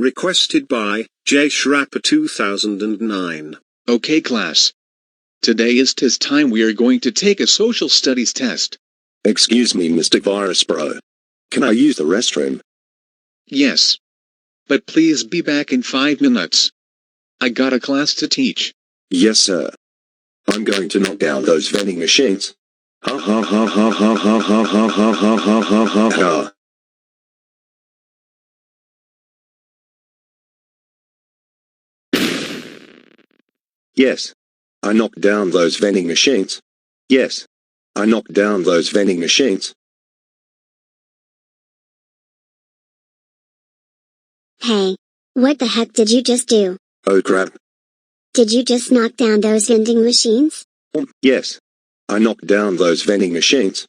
Requested by J. Shrapper 2009. Okay class. Today is test time. We are going to take a social studies test. Excuse me, Mr. Virus Bro. Can I use the restroom? Yes. But please be back in 5 minutes. I got a class to teach. Yes, sir. I'm going to knock down those vending machines. Ha ha ha ha ha ha ha ha ha ha ha ha ha ha. Yes. I knocked down those vending machines. Yes. I knocked down those vending machines. Hey, what the heck did you just do? Oh crap. Did you just knock down those vending machines? Yes. I knocked down those vending machines.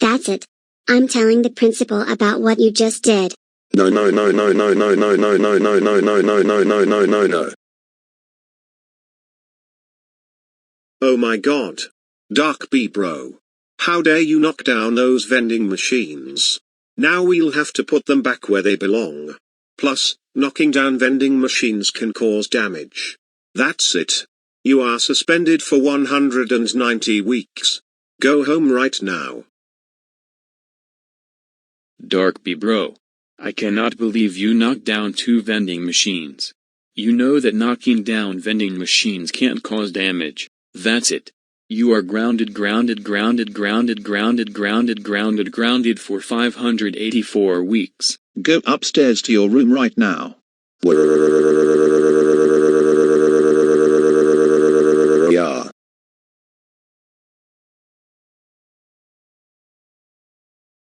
That's it. I'm telling the principal about what you just did. No no no no no no no no no no no no no no no no no no. Oh my god. Dark B bro. How dare you knock down those vending machines? Now we'll have to put them back where they belong. Plus, knocking down vending machines can cause damage. That's it. You are suspended for 190 weeks. Go home right now. Dark B bro. I cannot believe you knocked down 2 vending machines. You know that knocking down vending machines can't cause damage. That's it. You are grounded for 584 weeks. Go upstairs to your room right now.